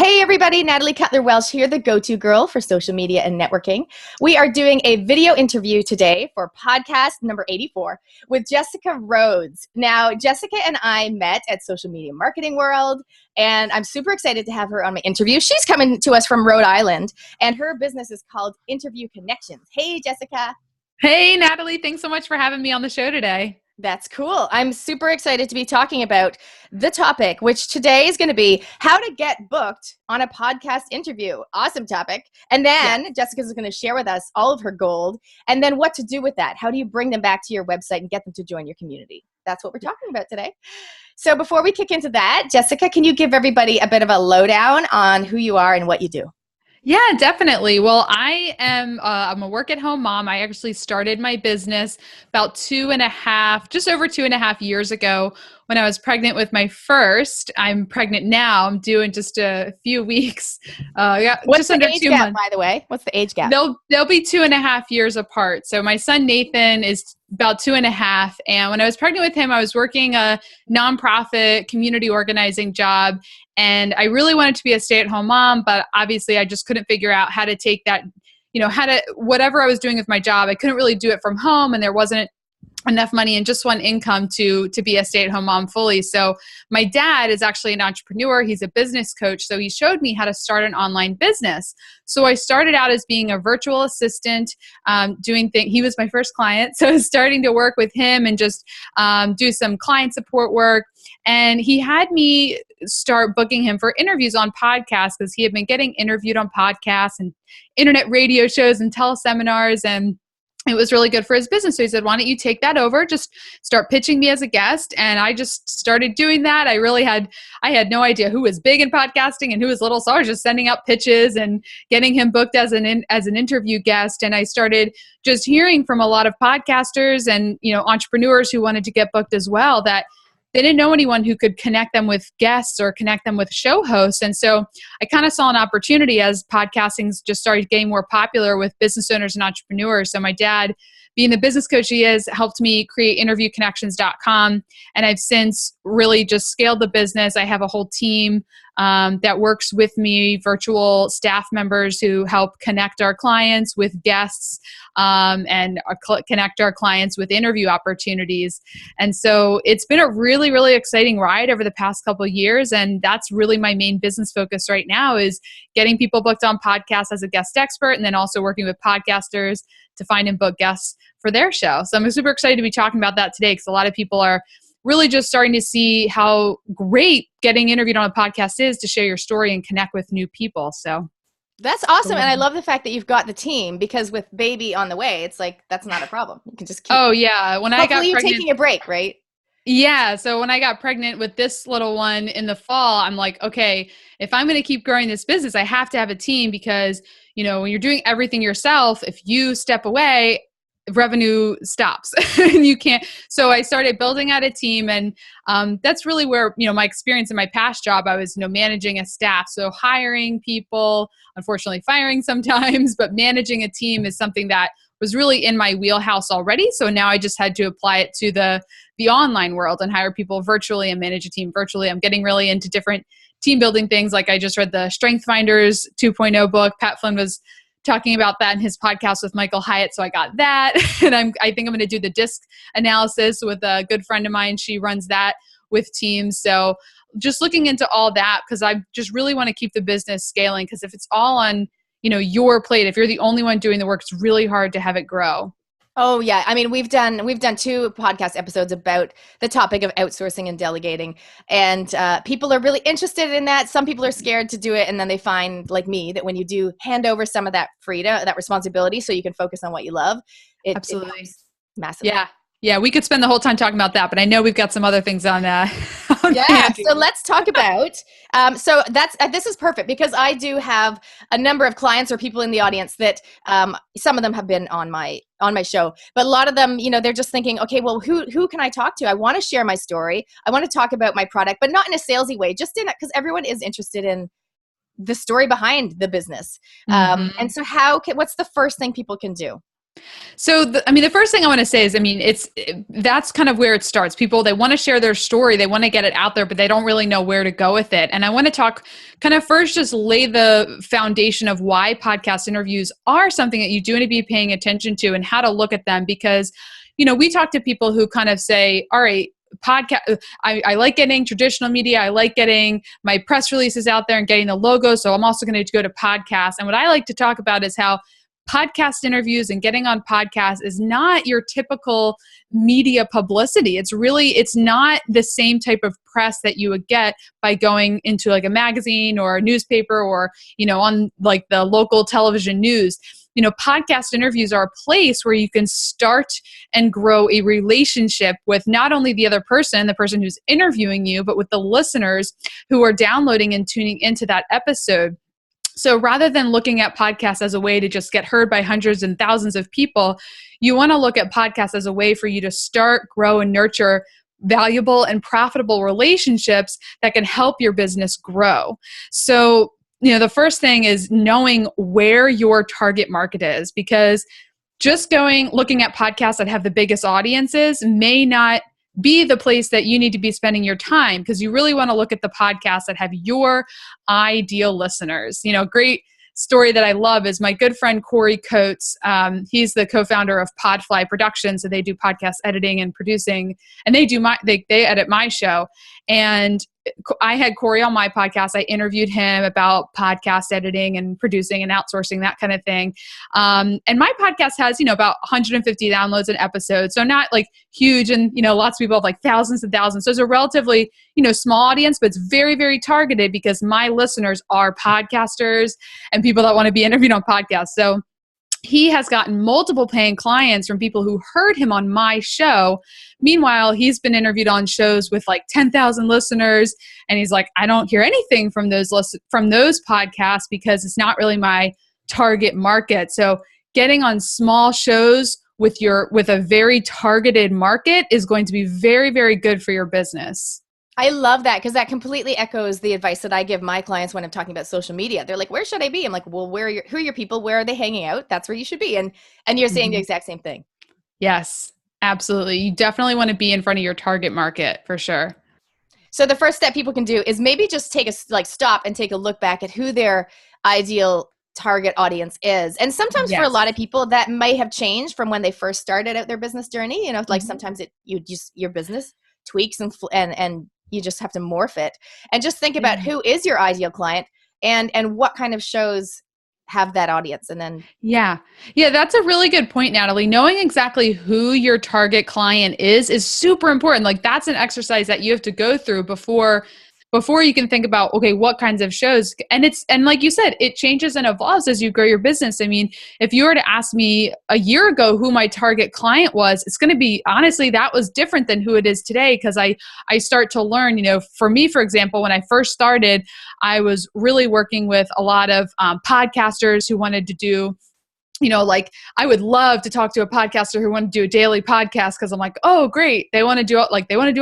Hey everybody, Natalie Cutler-Welsh here, the go-to girl for social media and networking. We are doing a video interview today for podcast number 84 with Jessica Rhodes. Now, Jessica and I met at Social Media Marketing World, and I'm super excited to have her on my interview. She's coming to us from Rhode Island, and her business is called Interview Connections. Hey, Jessica. Hey, Natalie. Thanks so much for having me on the show today. That's cool. I'm super excited to be talking about the topic, which today is going to be how to get booked on a podcast interview. Awesome topic. And then Jessica's going to share with us all of her gold and then what to do with that. How do you bring them back to your website and get them to join your community? That's what we're talking about today. So before we kick into that, Jessica, can you give everybody a bit of a lowdown on who you are and what you do? Yeah, definitely. Well, I'm a work-at-home mom. I actually started my business about just over 2.5 years ago when I was pregnant with my first. I'm pregnant now. I'm due in just a few weeks. What's just the under age 2 gap, months. by the way? What's the age gap? They'll be 2.5 years apart. So my son Nathan is about 2.5. And when I was pregnant with him, I was working a nonprofit community organizing job. And I really wanted to be a stay-at-home mom, but obviously I just couldn't figure out how to take that, whatever I was doing with my job, I couldn't really do it from home, and there wasn't enough money and just one income to be a stay-at-home mom fully. So my dad is actually an entrepreneur. He's a business coach. So he showed me how to start an online business. So I started out as being a virtual assistant, doing things. He was my first client. So I was starting to work with him and just do some client support work. And he had me start booking him for interviews on podcasts because he had been getting interviewed on podcasts and internet radio shows and teleseminars, and it was really good for his business. So he said, why don't you take that over? Just start pitching me as a guest. And I just started doing that. I had no idea who was big in podcasting and who was little. So I was just sending out pitches and getting him booked as an interview guest. And I started just hearing from a lot of podcasters and, entrepreneurs who wanted to get booked as well, that they didn't know anyone who could connect them with guests or connect them with show hosts. And so I kind of saw an opportunity as podcasting just started getting more popular with business owners and entrepreneurs. So my dad, being the business coach he is, helped me create interviewconnections.com. And I've since really just scaled the business. I have a whole team that works with me, virtual staff members who help connect our clients with guests and connect our clients with interview opportunities. And so it's been a really, really exciting ride over the past couple of years. And that's really my main business focus right now, is getting people booked on podcasts as a guest expert, and then also working with podcasters to find and book guests for their show. So I'm super excited to be talking about that today, because a lot of people are really just starting to see how great getting interviewed on a podcast is to share your story and connect with new people. So that's awesome. And I love the fact that you've got the team, because with baby on the way, it's like, that's not a problem. You can just keep. Oh yeah. Hopefully you're taking a break, right? Yeah. So when I got pregnant with this little one in the fall, I'm like, okay, if I'm going to keep growing this business, I have to have a team, because, when you're doing everything yourself, if you step away, revenue stops and you can't. So I started building out a team, and that's really where, my experience in my past job, I was, managing a staff. So hiring people, unfortunately firing sometimes, but managing a team is something that was really in my wheelhouse already. So now I just had to apply it to the online world and hire people virtually and manage a team virtually. I'm getting really into different team building things. Like I just read the Strength Finders 2.0 book. Pat Flynn was talking about that in his podcast with Michael Hyatt. So I got that. And I think I'm going to do the DISC analysis with a good friend of mine. She runs that with teams. So just looking into all that, because I just really want to keep the business scaling, because if it's all on, your plate, if you're the only one doing the work, it's really hard to have it grow. Oh yeah. I mean, we've done 2 podcast episodes about the topic of outsourcing and delegating, and people are really interested in that. Some people are scared to do it, and then they find, like me, that when you do hand over some of that freedom, that responsibility, so you can focus on what you love, Absolutely. It helps massively. Yeah, we could spend the whole time talking about that, but I know we've got some other things on So let's talk about, so this is perfect, because I do have a number of clients or people in the audience that some of them have been on my show, but a lot of them, they're just thinking, okay, well, who can I talk to? I want to share my story. I want to talk about my product, but not in a salesy way, just in it, because everyone is interested in the story behind the business. And so what's the first thing people can do? So, the first thing I want to say is, that's kind of where it starts. People, they want to share their story, they want to get it out there, but they don't really know where to go with it. And I want to talk kind of first, just lay the foundation of why podcast interviews are something that you do need to be paying attention to and how to look at them. Because, we talk to people who kind of say, all right, podcast, I like getting traditional media. I like getting my press releases out there and getting the logo. So I'm also going to go to podcasts. And what I like to talk about is how podcast interviews and getting on podcasts is not your typical media publicity. It's not the same type of press that you would get by going into like a magazine or a newspaper or, on like the local television news. Podcast interviews are a place where you can start and grow a relationship with not only the other person, the person who's interviewing you, but with the listeners who are downloading and tuning into that episode. So rather than looking at podcasts as a way to just get heard by hundreds and thousands of people, you want to look at podcasts as a way for you to start, grow, and nurture valuable and profitable relationships that can help your business grow. So, the first thing is knowing where your target market is, because just looking at podcasts that have the biggest audiences may not be the place that you need to be spending your time, because you really want to look at the podcasts that have your ideal listeners. Great story that I love is my good friend Corey Coates. He's the co-founder of Podfly Productions, so they do podcast editing and producing, and they edit my show. And I had Corey on my podcast. I interviewed him about podcast editing and producing and outsourcing, that kind of thing. And my podcast has, about 150 downloads an episode. So not like huge, and, lots of people have like thousands and thousands. So it's a relatively, small audience, but it's very, very targeted because my listeners are podcasters and people that want to be interviewed on podcasts. So he has gotten multiple paying clients from people who heard him on my show. Meanwhile, he's been interviewed on shows with like 10,000 listeners. And he's like, I don't hear anything from those podcasts because it's not really my target market. So getting on small shows with a very targeted market is going to be very, very good for your business. I love that, because that completely echoes the advice that I give my clients when I'm talking about social media. They're like, where should I be? I'm like, well, who are your people? Where are they hanging out? That's where you should be. And you're saying the exact same thing. Yes, absolutely. You definitely want to be in front of your target market for sure. So the first step people can do is maybe just stop and take a look back at who their ideal target audience is. And sometimes for a lot of people that might have changed from when they first started out their business journey. Like sometimes your business tweaks and you just have to morph it, and just think about who is your ideal client and what kind of shows have that audience. And then yeah, that's a really good point, Natalie. Knowing exactly who your target client is super important. Like that's an exercise that you have to go through before you can think about, okay, what kinds of shows. And like you said, it changes and evolves as you grow your business. I mean, if you were to ask me a year ago who my target client was, it's going to be, honestly, that was different than who it is today. Because I start to learn, for me, for example, when I first started, I was really working with a lot of podcasters who wanted to do, like I would love to talk to a podcaster who wanted to do a daily podcast, because I'm like, oh, great. They want to do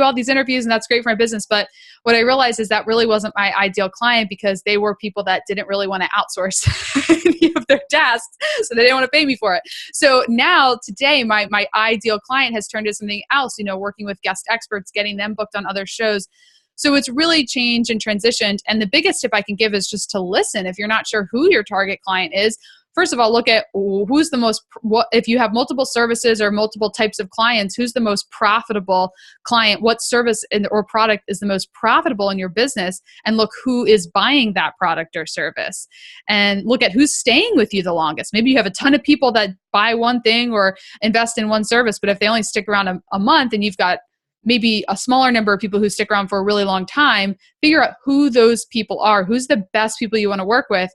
all these interviews, and that's great for my business. But what I realized is that really wasn't my ideal client, because they were people that didn't really want to outsource any of their tasks, so they didn't want to pay me for it. So now today, my ideal client has turned into something else, working with guest experts, getting them booked on other shows. So it's really changed and transitioned. And the biggest tip I can give is just to listen. If you're not sure who your target client is, first of all, look at who's the most, if you have multiple services or multiple types of clients, who's the most profitable client, what service or product is the most profitable in your business, and look who is buying that product or service. And look at who's staying with you the longest. Maybe you have a ton of people that buy one thing or invest in one service, but if they only stick around a month, and you've got maybe a smaller number of people who stick around for a really long time, figure out who those people are, who's the best people you want to work with.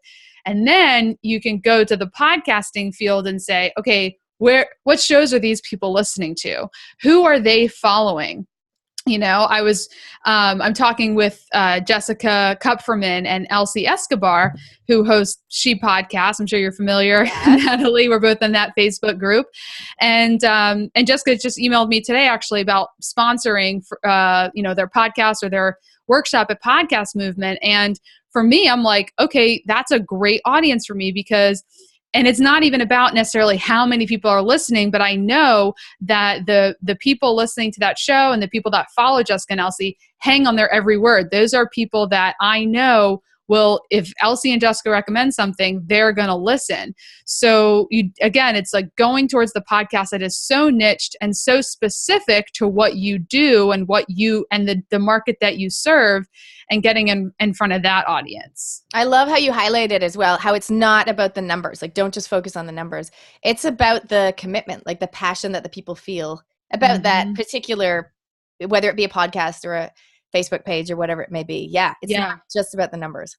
And then you can go to the podcasting field and say, okay, what shows are these people listening to? Who are they following? I'm talking with Jessica Kupferman and Elsie Escobar, who host She Podcast. I'm sure you're familiar, Natalie. We're both in that Facebook group. And Jessica just emailed me today actually about sponsoring, their podcast or their workshop at Podcast Movement. And for me, I'm like, okay, that's a great audience for me, because And it's not even about necessarily how many people are listening, but I know that the people listening to that show and the people that follow Jessica and Elsie hang on their every word. Those are people that I know will, if Elsie and Jessica recommend something, they're going to listen. So again, it's like going towards the podcast that is so niched and so specific to what you do and what you, and the market that you serve, and getting in front of that audience. I love how you highlighted as well, how it's not about the numbers. Like, don't just focus on the numbers. It's about the commitment, like the passion that the people feel about that particular, whether it be a podcast or a Facebook page or whatever it may be. Yeah. It's not just about the numbers.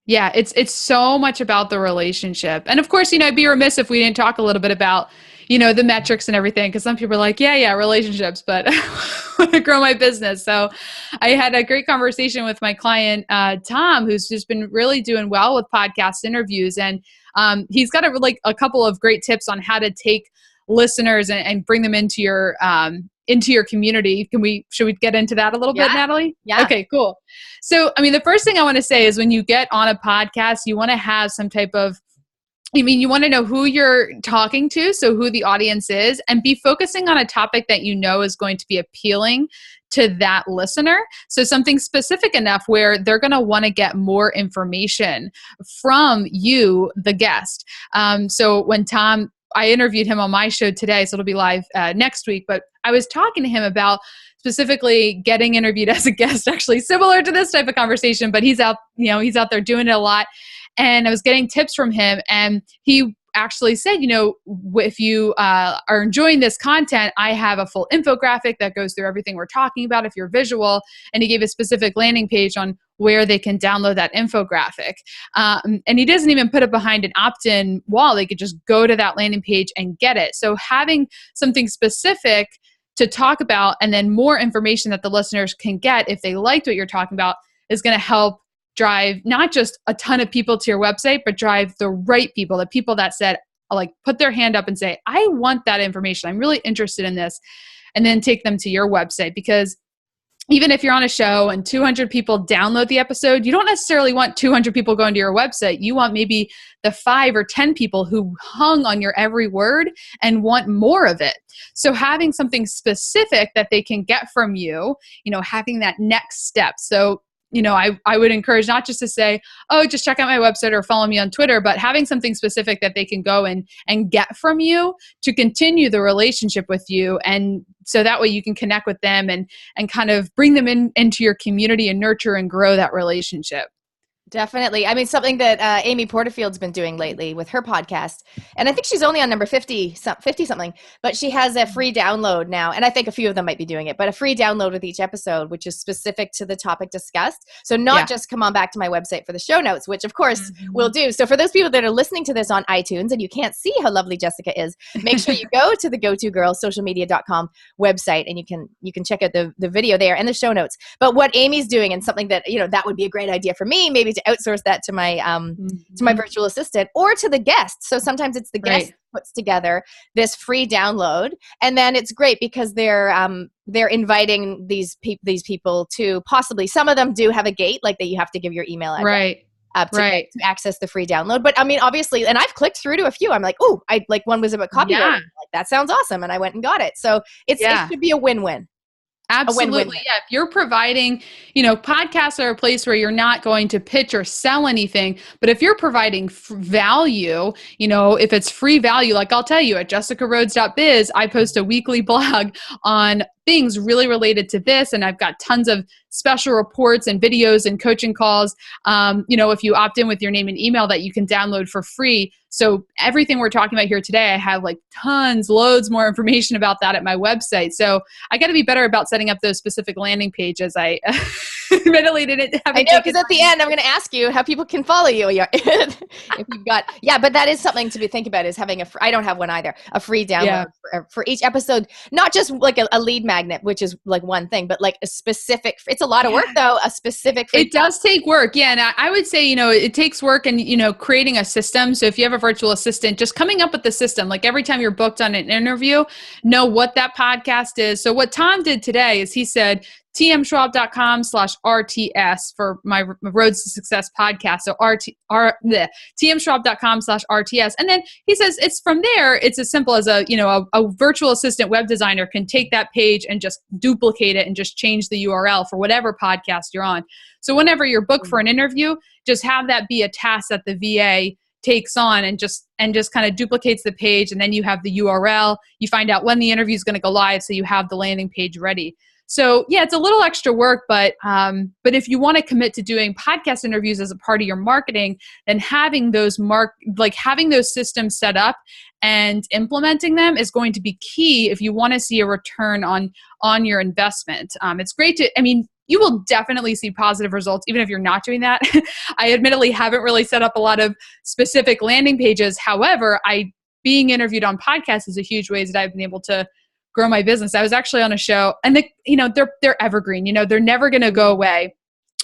Yeah. It's so much about the relationship. And of course, I'd be remiss if we didn't talk a little bit about, the metrics and everything. Cause some people are like, yeah, relationships, but I want to grow my business. So I had a great conversation with my client, Tom, who's just been really doing well with podcast interviews. And he's got a couple of great tips on how to take listeners and bring them into your community. Should we get into that a little bit, Natalie? Yeah. Okay, cool. So, the first thing I want to say is when you get on a podcast, you want to have some type of, you want to know who you're talking to, so who the audience is, and be focusing on a topic that you know is going to be appealing to that listener. So something specific enough where they're going to want to get more information from you, the guest. So when I interviewed him on my show today, so it'll be live next week, but I was talking to him about specifically getting interviewed as a guest, actually similar to this type of conversation, but he's out there doing it a lot. And I was getting tips from him, and he actually said, if you are enjoying this content, I have a full infographic that goes through everything we're talking about if you're visual. And he gave a specific landing page on where they can download that infographic. And he doesn't even put it behind an opt-in wall. They could just go to that landing page and get it. So having something specific to talk about, and then more information that the listeners can get if they liked what you're talking about, is going to help drive not just a ton of people to your website, but drive the right people, the people that said, put their hand up and say, I want that information. I'm really interested in this. And then take them to your website. Because even if you're on a show and 200 people download the episode, you don't necessarily want 200 people going to your website. You want maybe the 5 or 10 people who hung on your every word and want more of it. So having something specific that they can get from you, having that next step. So I would encourage not just to say, oh, just check out my website or follow me on Twitter, but having something specific that they can go and get from you to continue the relationship with you. And so that way you can connect with them and kind of bring them into your community and nurture and grow that relationship. Definitely. Something that Amy Porterfield's been doing lately with her podcast, and I think she's only on number 50 something, but she has a free download now. And I think a few of them might be doing it, but a free download with each episode, which is specific to the topic discussed. So not just come on back to my website for the show notes, which of course we'll do. So for those people that are listening to this on iTunes and you can't see how lovely Jessica is, make sure you go to the GoToGirlSocialMedia.com website and you can check out the video there and the show notes. But what Amy's doing, and something that, that would be a great idea for me, maybe to outsource that to my to my virtual assistant or to the guest. So sometimes it's the guest puts together this free download, and then it's great because they're inviting these people to possibly, some of them do have a gate, like that you have to give your email address. To access the free download. But obviously, and I've clicked through to a few. I'm like, oh, I like one was about copyright. Like, that sounds awesome. And I went and got it. So it should be a win-win. Absolutely. Yeah. If you're providing, podcasts are a place where you're not going to pitch or sell anything, but if you're providing value, if it's free value, like I'll tell you at jessicarhodes.biz, I post a weekly blog on things really related to this. And I've got tons of special reports and videos and coaching calls, if you opt in with your name and email that you can download for free. So everything we're talking about here today, I have loads more information about that at my website. So I got to be better about setting up those specific landing pages. I admittedly didn't have. I know, because at the end, I'm going to ask you how people can follow you. If you've got, but that is something to think about, is having I don't have one either, a free download for each episode, not just like a lead magnet, which is like one thing, but like a specific, it's a lot of work though, a specific. It does take work. Yeah. And I would say, it takes work and, creating a system. So if you have a virtual assistant, just coming up with the system, like every time you're booked on an interview, know what that podcast is. So what Tom did today is he said, tmschwab.com/RTS for my Roads to Success podcast. So tmschwab.com/RTS. And then he says it's from there, it's as simple as a virtual assistant web designer can take that page and just duplicate it and just change the URL for whatever podcast you're on. So whenever you're booked for an interview, just have that be a task that the VA takes on and just kind of duplicates the page, and then you have the URL. You find out when the interview is going to go live, so you have the landing page ready. So yeah, it's a little extra work, but if you want to commit to doing podcast interviews as a part of your marketing, then having those systems set up and implementing them is going to be key if you want to see a return on your investment. It's great to, you will definitely see positive results even if you're not doing that. I admittedly haven't really set up a lot of specific landing pages. However, being interviewed on podcasts is a huge way that I've been able to grow my business. I was actually on a show, and they're evergreen. They're never going to go away.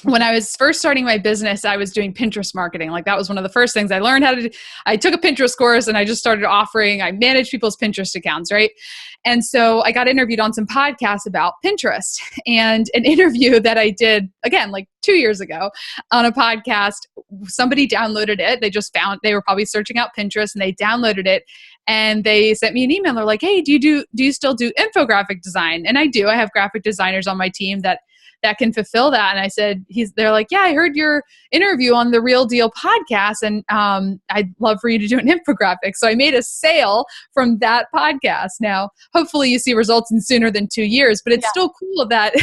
When I was first starting my business, I was doing Pinterest marketing. Like, that was one of the first things I learned how to do. I took a Pinterest course and I just started I managed people's Pinterest accounts, right? And so I got interviewed on some podcasts about Pinterest, and an interview that I did, again, like 2 years ago on a podcast, somebody downloaded it. They were probably searching out Pinterest, and they downloaded it, and they sent me an email. They're like, hey, do you still do infographic design? And I do. I have graphic designers on my team that can fulfill that. And I said, they're like, yeah, I heard your interview on the Real Deal podcast, and I'd love for you to do an infographic. So I made a sale from that podcast. Now, hopefully you see results in sooner than 2 years, but it's still cool that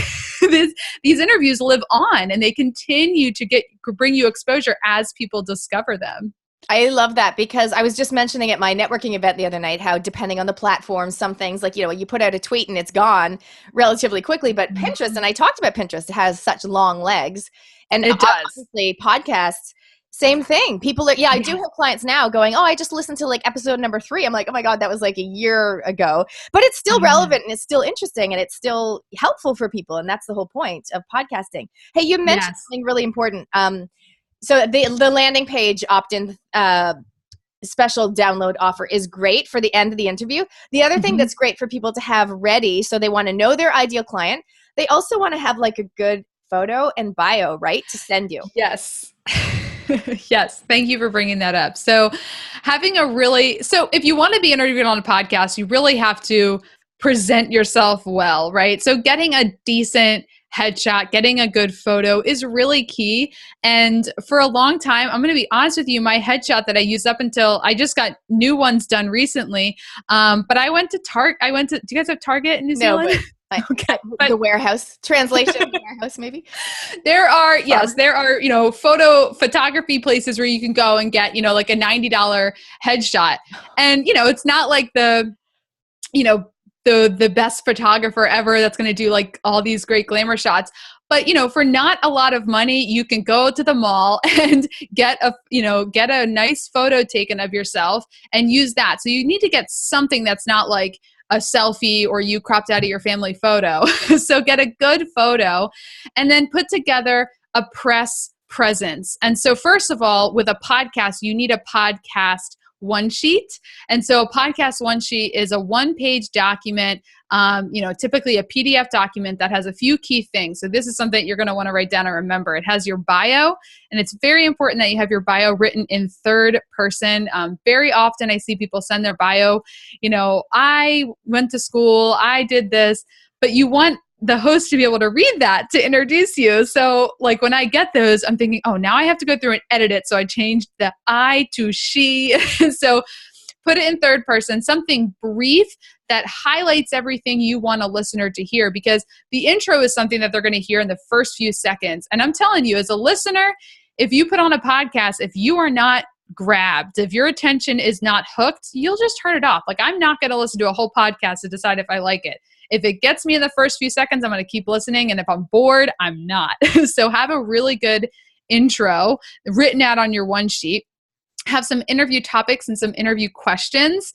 these interviews live on and they continue to bring you exposure as people discover them. I love that, because I was just mentioning at my networking event the other night how, depending on the platform, some things like, you put out a tweet and it's gone relatively quickly, but Pinterest, and I talked about Pinterest, it has such long legs. And it does. Obviously podcasts, same thing. People are, I do have clients now going, oh, I just listened to like episode number 3. I'm like, oh my God, that was like a year ago, but it's still relevant and it's still interesting and it's still helpful for people. And that's the whole point of podcasting. Hey, you mentioned something really important. So the landing page opt-in special download offer is great for the end of the interview. The other thing that's great for people to have ready, so they want to know their ideal client, they also want to have like a good photo and bio, right, to send you. Yes. Yes. Thank you for bringing that up. So if you want to be interviewed on a podcast, you really have to present yourself well, right? So getting a decent headshot, getting a good photo is really key. And for a long time, I'm going to be honest with you, my headshot that I used up until I just got new ones done recently. But I went to Target. Do you guys have Target in New Zealand? Okay. The warehouse translation, warehouse maybe. There are photography places where you can go and get, like a $90 headshot. And, it's not like the best photographer ever that's going to do like all these great glamour shots. But, for not a lot of money, you can go to the mall and get a nice photo taken of yourself and use that. So you need to get something that's not like a selfie or you cropped out of your family photo. So get a good photo and then put together a press presence. And so first of all, with a podcast, you need a podcast one sheet. And so a podcast one sheet is a one-page document, typically a PDF document that has a few key things. So this is something you're going to want to write down and remember. It has your bio, and it's very important that you have your bio written in third person. Very often I see people send their bio, I went to school, I did this, but you want the host to be able to read that to introduce you. So like when I get those, I'm thinking, oh, now I have to go through and edit it. So I changed the I to she. So put it in third person, something brief that highlights everything you want a listener to hear, because the intro is something that they're going to hear in the first few seconds. And I'm telling you, as a listener, if you put on a podcast, if you are not grabbed, if your attention is not hooked, you'll just turn it off. Like, I'm not going to listen to a whole podcast to decide if I like it. If it gets me in the first few seconds, I'm going to keep listening. And if I'm bored, I'm not. So have a really good intro written out on your one sheet. Have some interview topics and some interview questions.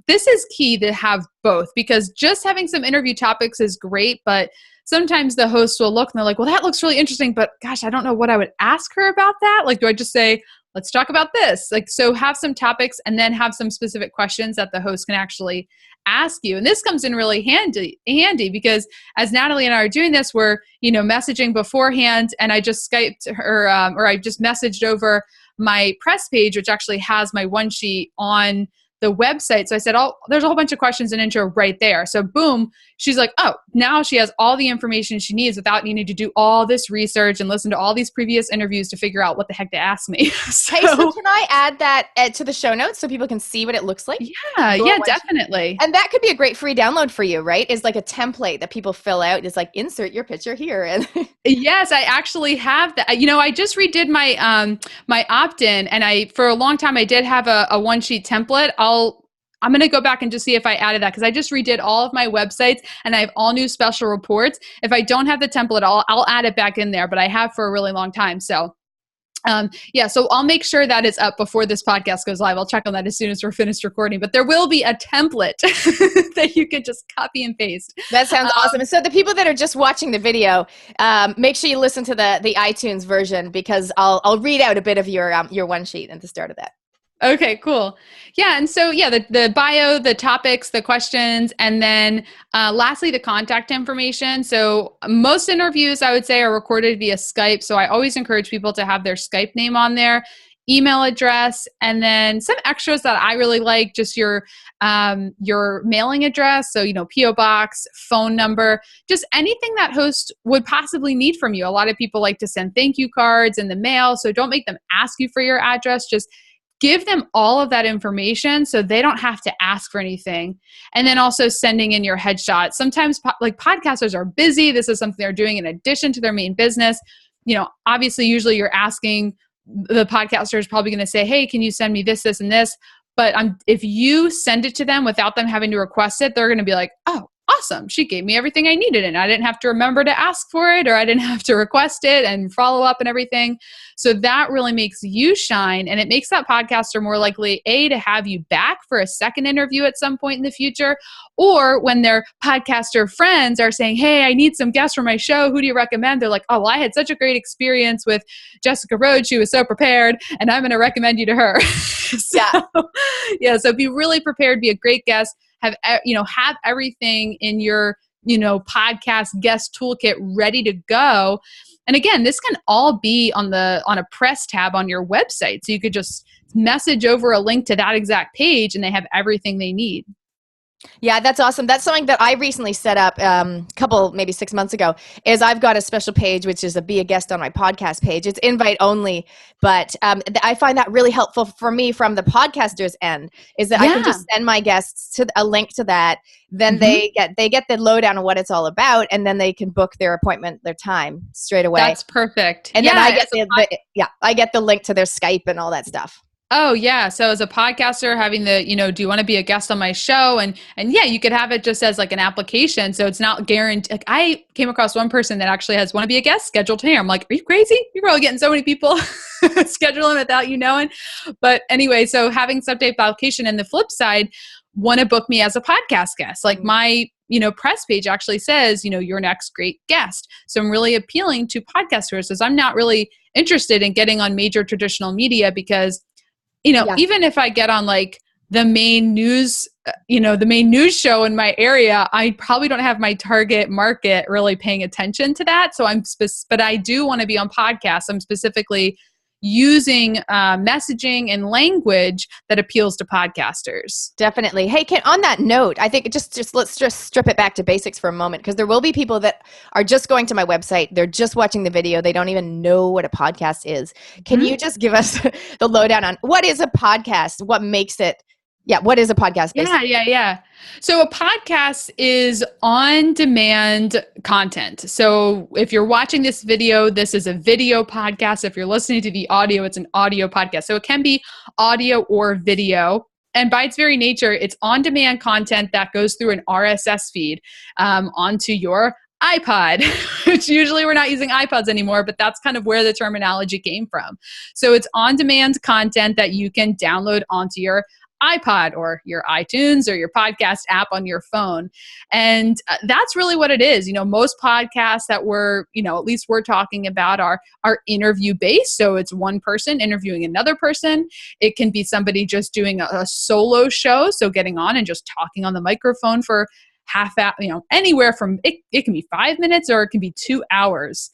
This is key to have both, because just having some interview topics is great, but sometimes the host will look and they're like, well, that looks really interesting, but gosh, I don't know what I would ask her about that. Like, do I just say, let's talk about this. Like, so have some topics and then have some specific questions that the host can actually ask you. And this comes in really handy because as Natalie and I are doing this, we're, messaging beforehand, and I just Skyped her, or I just messaged over my press page, which actually has my one sheet on the website. So I said, there's a whole bunch of questions and intro right there. So boom, she's like, oh, now she has all the information she needs without needing to do all this research and listen to all these previous interviews to figure out what the heck to ask me. Hey, so can I add that to the show notes so people can see what it looks like? Yeah, definitely. And that could be a great free download for you, right? Is like a template that people fill out. It's like, insert your picture here. And yes, I actually have that. I just redid my my opt-in, and for a long time I did have a one sheet template. I'm going to go back and just see if I added that, because I just redid all of my websites and I have all new special reports. If I don't have the template, I'll add it back in there, but I have for a really long time. So so I'll make sure that it's up before this podcast goes live. I'll check on that as soon as we're finished recording, but there will be a template that you can just copy and paste. That sounds awesome. And so the people that are just watching the video, make sure you listen to the iTunes version, because I'll read out a bit of your one sheet at the start of that. Okay, cool. Yeah. And so, the bio, the topics, the questions, and then lastly, the contact information. So most interviews, I would say, are recorded via Skype. So I always encourage people to have their Skype name on there, email address, and then some extras that I really like, just your mailing address. So, PO box, phone number, just anything that host would possibly need from you. A lot of people like to send thank you cards in the mail. So don't make them ask you for your address. Just give them all of that information so they don't have to ask for anything. And then also sending in your headshot. Sometimes podcasters are busy. This is something they're doing in addition to their main business. Obviously, usually you're asking, the podcaster is probably going to say, hey, can you send me this, this, and this? But if you send it to them without them having to request it, they're going to be like, oh, awesome. She gave me everything I needed, and I didn't have to remember to ask for it, or I didn't have to request it and follow up and everything. So that really makes you shine, and it makes that podcaster more likely, to have you back for a second interview at some point in the future, or when their podcaster friends are saying, hey, I need some guests for my show. Who do you recommend? They're like, oh, well, I had such a great experience with Jessica Rhodes. She was so prepared, and I'm going to recommend you to her. So be really prepared, be a great guest. Have everything in your, podcast guest toolkit ready to go. And again, this can all be on a press tab on your website. So you could just message over a link to that exact page and they have everything they need. Yeah, that's awesome. That's something that I recently set up maybe 6 months ago, is I've got a special page, which is a Be a Guest on My Podcast page. It's invite only, but I find that really helpful for me from the podcaster's end, is that I can just send my guests to a link to that. Then they get the lowdown on what it's all about, and then they can book their appointment, their time straight away. That's perfect. And then I get the link to their Skype and all that stuff. Oh yeah. So as a podcaster, having the, do you want to be a guest on my show? And you could have it just as like an application. So it's not guaranteed. Like, I came across one person that actually has want to be a guest scheduled here. I'm like, are you crazy? You're probably getting so many people scheduling without you knowing. But anyway, so having some type of application, and the flip side, want to book me as a podcast guest. Like my, press page actually says, your next great guest. So I'm really appealing to podcasters, as I'm not really interested in getting on major traditional media, because even if I get on like the main news, the main news show in my area, I probably don't have my target market really paying attention to that. So but I do want to be on podcasts. I'm specifically using messaging and language that appeals to podcasters. Definitely. Hey, on that note, I think just let's just strip it back to basics for a moment, because there will be people that are just going to my website. They're just watching the video. They don't even know what a podcast is. Can you just give us the lowdown on what is a podcast? What makes it? Yeah. What is a podcast? Basically? Yeah. So a podcast is on-demand content. So if you're watching this video, this is a video podcast. If you're listening to the audio, it's an audio podcast. So it can be audio or video. And by its very nature, it's on-demand content that goes through an RSS feed onto your iPod, which usually we're not using iPods anymore, but that's kind of where the terminology came from. So it's on-demand content that you can download onto your iPod or your iTunes or your podcast app on your phone. And that's really what it is. Most podcasts that at least we're talking about are interview based. So it's one person interviewing another person. It can be somebody just doing a solo show. So getting on and just talking on the microphone for half hour, anywhere from it can be 5 minutes or it can be 2 hours.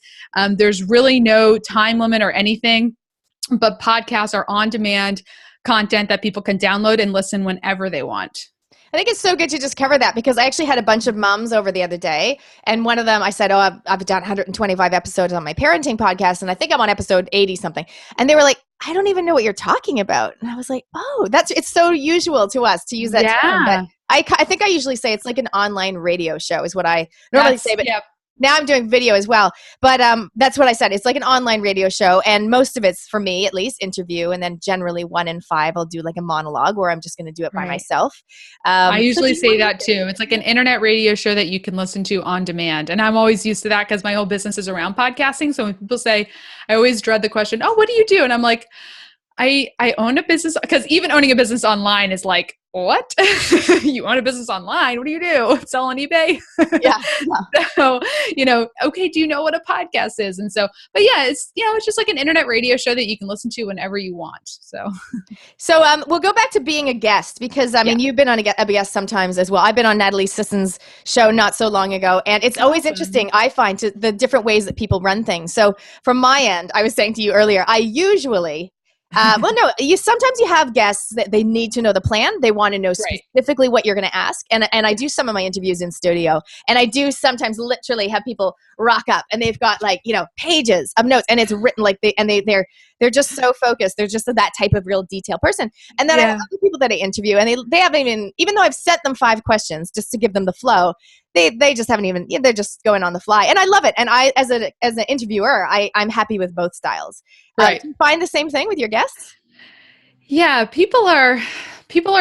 There's really no time limit or anything, but podcasts are on-demand content that people can download and listen whenever they want. I think it's so good to just cover that, because I actually had a bunch of moms over the other day, and one of them, I said, I've done 125 episodes on my parenting podcast, and I think I'm on episode 80 something. And they were like, I don't even know what you're talking about. And I was like, oh, it's so usual to us to use that term. But I think I usually say it's like an online radio show is what I normally say, but now I'm doing video as well. But that's what I said. It's like an online radio show, and most of it's, for me at least, interview, and then generally 1 in 5 I'll do like a monologue where I'm just going to do it by myself. I usually say that too. It's like an internet radio show that you can listen to on demand. And I'm always used to that because my whole business is around podcasting. So when people say, I always dread the question, oh, what do you do? And I'm like, I own a business, because even owning a business online is like, what? You own a business online? What do you do? Sell on eBay? Yeah. So, okay, do you know what a podcast is? And so, but yeah, it's just like an internet radio show that you can listen to whenever you want. So we'll go back to being a guest, because I mean, you've been on a guest sometimes as well. I've been on Natalie Sisson's show not so long ago, and it's always interesting, I find, to the different ways that people run things. So from my end, I was saying to you earlier, I usually sometimes you have guests that they need to know the plan. They want to know specifically what you're going to ask. And I do some of my interviews in studio, and I do sometimes literally have people rock up and they've got pages of notes, and it's written they're just so focused. They're just that type of real detailed person. And then I have other people that I interview, and they haven't even though I've sent them 5 questions just to give them the flow, they just haven't even, they're just going on the fly. And I love it. And I, as an interviewer, I'm happy with both styles. Do you find the same thing with your guests? Yeah, people are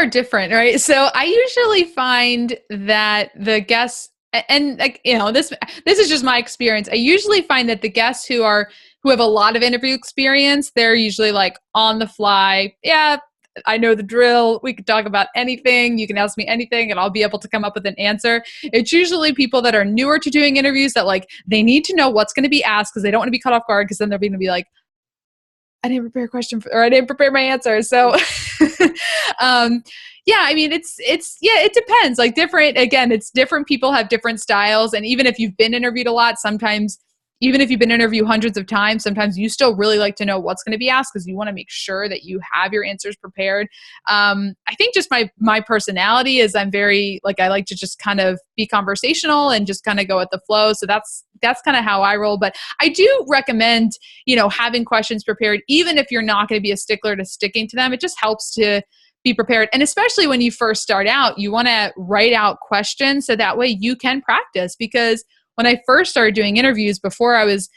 different, right? So I usually find that the guests, and this is just my experience. I usually find that the guests who have a lot of interview experience, they're usually like on the fly. Yeah, I know the drill. We can talk about anything. You can ask me anything and I'll be able to come up with an answer. It's usually people that are newer to doing interviews that they need to know what's going to be asked, because they don't want to be caught off guard, because then they're going to be like, I didn't prepare a question or I didn't prepare my answer. So, I mean, it depends. It's different people have different styles. And even if you've been interviewed a lot, sometimes, even if you've been interviewed hundreds of times, sometimes you still really like to know what's going to be asked, because you want to make sure that you have your answers prepared. I think just my personality is I'm very, I like to just kind of be conversational and just kind of go with the flow. So that's kind of how I roll. But I do recommend, having questions prepared, even if you're not going to be a stickler to sticking to them. It just helps to be prepared. And especially when you first start out, you want to write out questions so that way you can practice. Because when I first started doing interviews, before I was,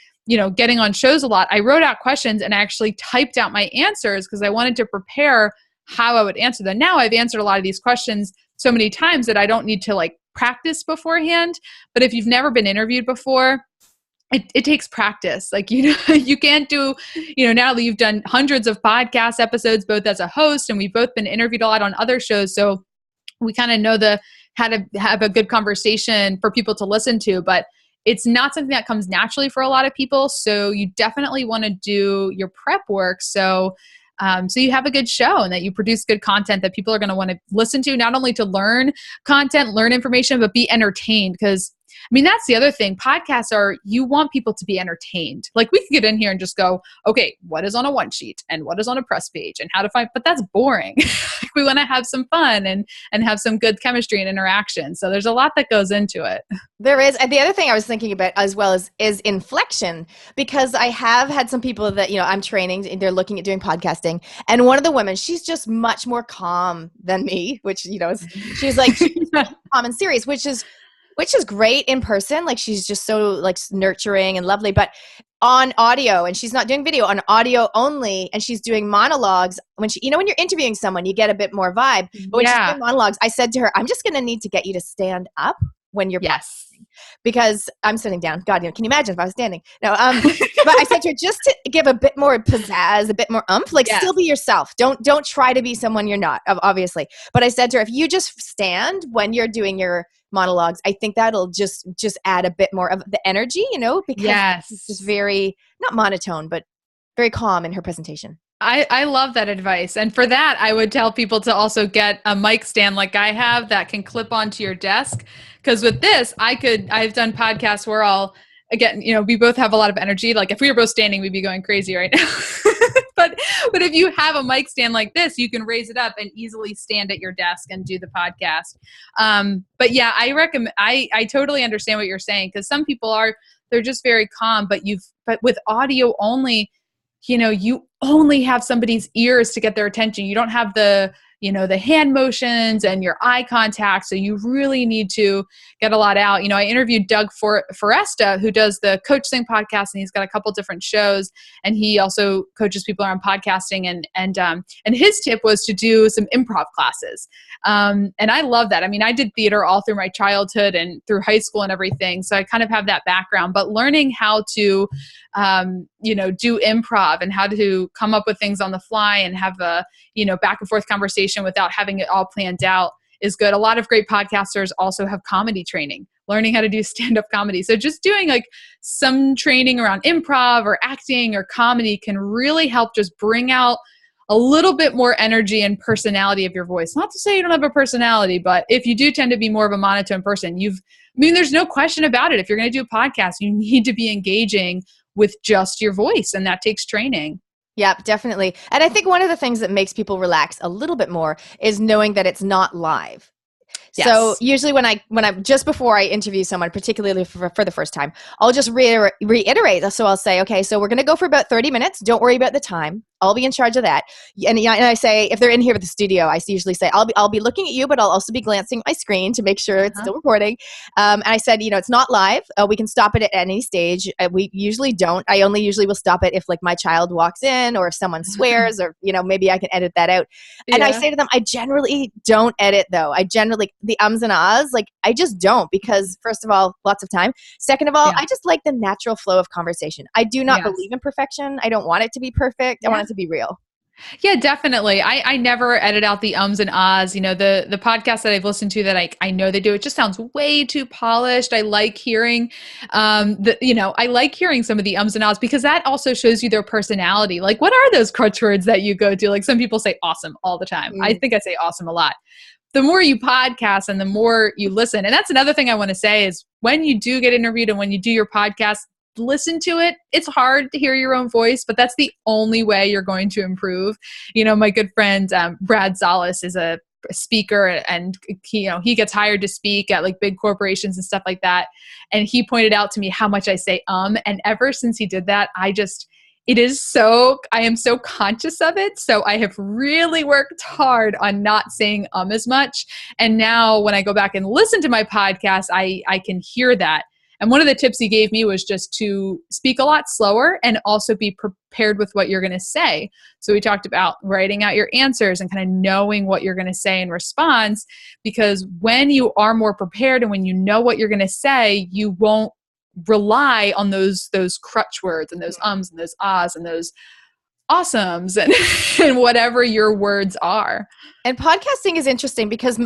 getting on shows a lot, I wrote out questions and I actually typed out my answers because I wanted to prepare how I would answer them. Now I've answered a lot of these questions so many times that I don't need to practice beforehand. But if you've never been interviewed before, it takes practice. You can't do, Natalie, you've done hundreds of podcast episodes, both as a host, and we've both been interviewed a lot on other shows. So we kind of know how to have a good conversation for people to listen to, but it's not something that comes naturally for a lot of people. So you definitely want to do your prep work. So you have a good show and that you produce good content that people are going to want to listen to, not only to learn content, learn information, but be entertained. Because that's the other thing. Podcasts you want people to be entertained. We could get in here and just go, okay, what is on a one sheet and what is on a press page and how to find, but that's boring. We want to have some fun and have some good chemistry and interaction. So there's a lot that goes into it. There is. And the other thing I was thinking about as well is inflection, because I have had some people that, I'm training and they're looking at doing podcasting. And one of the women, she's just much more calm than me, which, she's calm and serious, which is great in person. She's just so nurturing and lovely, but on audio, and she's not doing video, on audio only, and she's doing monologues. When when you're interviewing someone, you get a bit more vibe. But when she's doing monologues, I said to her, I'm just going to need to get you to stand up when you're because I'm sitting down. God, can you imagine if I was standing? No, but I said to her, just to give a bit more pizzazz, a bit more oomph, like still be yourself. Don't try to be someone you're not, obviously. But I said to her, if you just stand when you're doing your monologues, I think that'll just add a bit more of the energy, because it's just very, not monotone, but very calm in her presentation. I love that advice. And for that, I would tell people to also get a mic stand like I have that can clip onto your desk. Because with this, I've done podcasts where again, we both have a lot of energy. Like if we were both standing, we'd be going crazy right now. But if you have a mic stand like this, you can raise it up and easily stand at your desk and do the podcast. But yeah, I recommend, I totally understand what you're saying, because some people they're just very calm, but with audio only, you only have somebody's ears to get their attention. You don't have the hand motions and your eye contact. So you really need to get a lot out. I interviewed Doug Foresta, who does the Coach Sing podcast, and he's got a couple different shows, and he also coaches people around podcasting. And his tip was to do some improv classes. And I love that. I mean, I did theater all through my childhood and through high school and everything. So I kind of have that background, but learning how to, do improv and how to come up with things on the fly and have a, back and forth conversation without having it all planned out is good. A lot of great podcasters also have comedy training, learning how to do stand-up comedy. So just doing like some training around improv or acting or comedy can really help just bring out a little bit more energy and personality of your voice. Not to say you don't have a personality, but if you do tend to be more of a monotone person, there's no question about it. If you're going to do a podcast, you need to be engaging with just your voice, and that takes training. Yeah, definitely. And I think one of the things that makes people relax a little bit more is knowing that it's not live. Yes. So usually when I'm just before I interview someone, particularly for the first time, I'll just reiterate. So I'll say, okay, so we're going to go for about 30 minutes. Don't worry about the time. I'll be in charge of that. And I say, if they're in here with the studio, I usually say, I'll be looking at you, but I'll also be glancing at my screen to make sure it's still recording. And I said, it's not live. We can stop it at any stage. We usually don't. I only usually will stop it if like my child walks in or if someone swears or, maybe I can edit that out. And I say to them, I generally don't edit though. I generally, the ums and ahs, like I just don't, because first of all, lots of time. Second of all, I just like the natural flow of conversation. I do not believe in perfection. I don't want it to be perfect. I want it to be real. Yeah, definitely. I never edit out the ums and ahs. The podcast that I've listened to that I know they do, it just sounds way too polished. I like hearing, I like hearing some of the ums and ahs, because that also shows you their personality. Like, what are those crutch words that you go to? Like some people say awesome all the time. I think I say awesome a lot. The more you podcast and the more you listen. And that's another thing I want to say is when you do get interviewed and when you do your podcast, listen to it. It's hard to hear your own voice, but that's the only way you're going to improve. My good friend, Brad Zalis, is a speaker, and he gets hired to speak at like big corporations and stuff like that. And he pointed out to me how much I say, and ever since he did that, I am so conscious of it. So I have really worked hard on not saying as much. And now when I go back and listen to my podcast, I can hear that. And one of the tips he gave me was just to speak a lot slower and also be prepared with what you're going to say. So we talked about writing out your answers and kind of knowing what you're going to say in response, because when you are more prepared and when you know what you're going to say, you won't rely on those crutch words and those ums and those ahs and those awesomes and whatever your words are. And podcasting is interesting because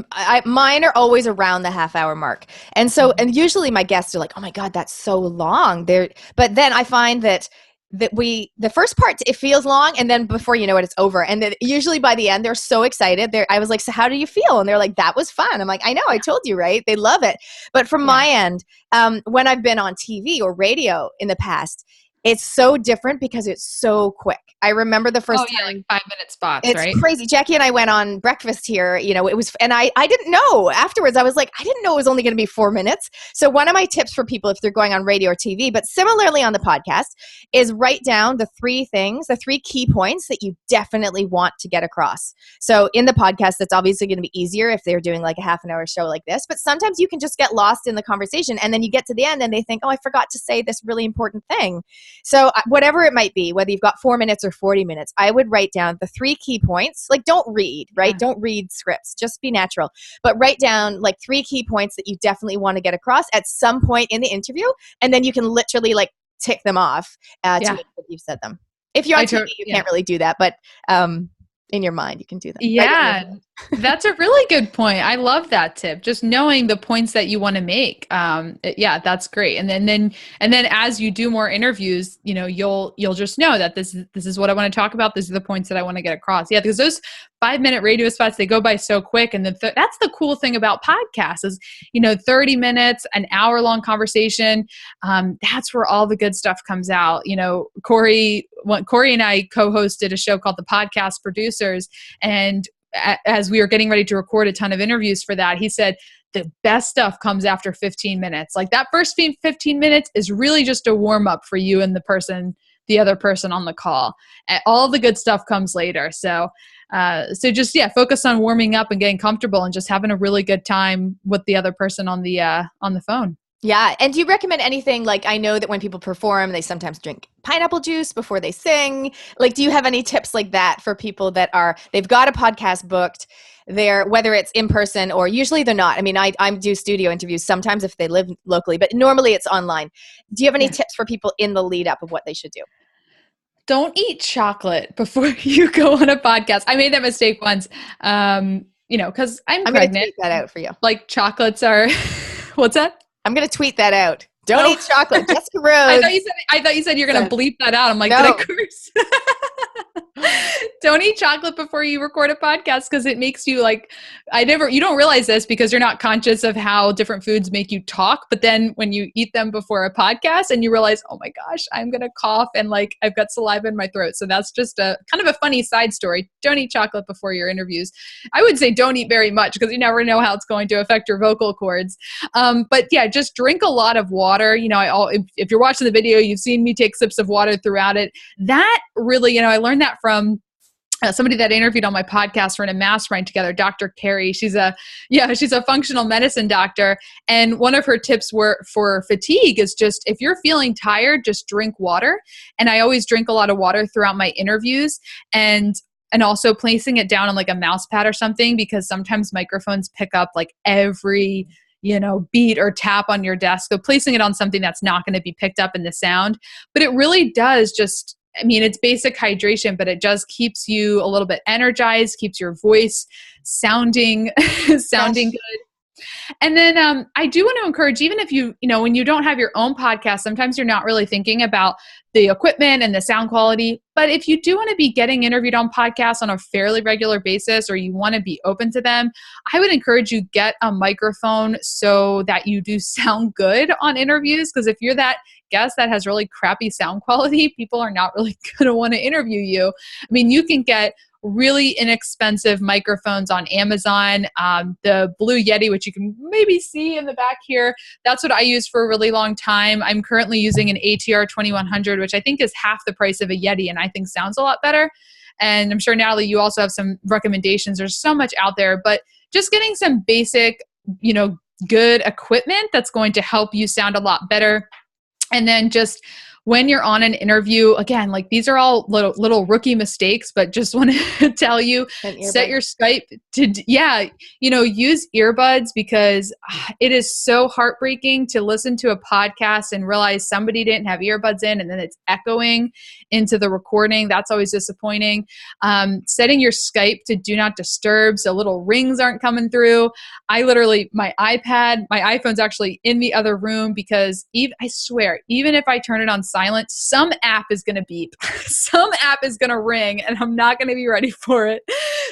mine are always around the half-hour mark. And so, and usually my guests are like, oh my God, that's so long. But then I find that the first part, it feels long, and then before you know it, it's over. And then usually by the end, they're so excited. I was like, so how do you feel? And they're like, that was fun. I'm like, I know, I told you, right? They love it. But from my end, when I've been on TV or radio in the past, it's so different because it's so quick. I remember the first time. Like 5-minute spots, it's right? It's crazy. Jackie and I went on breakfast here, it was, and I didn't know afterwards. I was like, I didn't know it was only going to be 4 minutes. So one of my tips for people, if they're going on radio or TV, but similarly on the podcast, is write down the 3 key points that you definitely want to get across. So in the podcast, that's obviously going to be easier if they're doing like a half an hour show like this, but sometimes you can just get lost in the conversation and then you get to the end and they think, oh, I forgot to say this really important thing. So whatever it might be, whether you've got 4 minutes or 40 minutes, I would write down the 3 key points. Like, don't read, right? Yeah. Don't read scripts. Just be natural. But write down like 3 key points that you definitely want to get across at some point in the interview. And then you can literally like tick them off to make sure you've said them. If you're on TV, you can't really do that. But in your mind, you can do that. Yeah, that's a really good point. I love that tip. Just knowing the points that you want to make. That's great. And then as you do more interviews, you know, you'll just know that this is what I want to talk about. These are the points that I want to get across. Yeah, because those 5-minute radio spots, they go by so quick. And that's the cool thing about podcasts is, you know, 30 minutes, an hour-long conversation. That's where all the good stuff comes out. You know, Corey and I co-hosted a show called The Podcast Producers, and as we were getting ready to record a ton of interviews for that, he said the best stuff comes after 15 minutes. Like that first 15 minutes is really just a warm up for you and the other person on the call. And all the good stuff comes later. So just focus on warming up and getting comfortable and just having a really good time with the other person on the phone. Yeah. And do you recommend anything? Like, I know that when people perform, they sometimes drink pineapple juice before they sing. Like, do you have any tips like that for people that they've got a podcast booked, whether it's in person or usually they're not? I mean, I do studio interviews sometimes if they live locally, but normally it's online. Do you have any tips for people in the lead up of what they should do? Don't eat chocolate before you go on a podcast. I made that mistake once, because I'm pregnant. going to tweet that out for you. Like chocolates are, what's that? I'm going to tweet that out. Don't eat chocolate. Jessica Rhodes. I thought you said you're going to bleep that out. I'm like, no. Did I curse? Don't eat chocolate before you record a podcast because it makes you you don't realize this because you're not conscious of how different foods make you talk. But then when you eat them before a podcast and you realize, oh my gosh, I'm going to cough and like I've got saliva in my throat. So that's just a kind of a funny side story. Don't eat chocolate before your interviews. I would say don't eat very much because you never know how it's going to affect your vocal cords. But yeah, just drink a lot of water. You know, if you're watching the video, you've seen me take sips of water throughout it. That really, I learned that from somebody that I interviewed on my podcast. We're in a mastermind together, Dr. Carrie. She's a functional medicine doctor. And one of her tips for fatigue is just, if you're feeling tired, just drink water. And I always drink a lot of water throughout my interviews, and also placing it down on like a mouse pad or something, because sometimes microphones pick up like every beat or tap on your desk. So placing it on something that's not going to be picked up in the sound. But it really does just, it's basic hydration, but it just keeps you a little bit energized, keeps your voice sounding good. And then I do want to encourage, even if when you don't have your own podcast, sometimes you're not really thinking about the equipment and the sound quality. But if you do want to be getting interviewed on podcasts on a fairly regular basis, or you want to be open to them, I would encourage you get a microphone so that you do sound good on interviews. Because if you're that guest that has really crappy sound quality, people are not really going to want to interview you. I mean, you can get really inexpensive microphones on Amazon. The Blue Yeti, which you can maybe see in the back here, that's what I used for a really long time. I'm currently using an ATR 2100, which I think is half the price of a Yeti, and I think sounds a lot better. And I'm sure, Natalie, you also have some recommendations. There's so much out there, but just getting some basic, good equipment that's going to help you sound a lot better. And then just when you're on an interview, again, like these are all little rookie mistakes, but just want to tell you, set your Skype to, use earbuds, because it is so heartbreaking to listen to a podcast and realize somebody didn't have earbuds in and then it's echoing into the recording. That's always disappointing. Setting your Skype to do not disturb so little rings aren't coming through. My iPhone's actually in the other room, because I swear, even if I turn it on silent, some app is going to beep. Some app is going to ring, and I'm not going to be ready for it.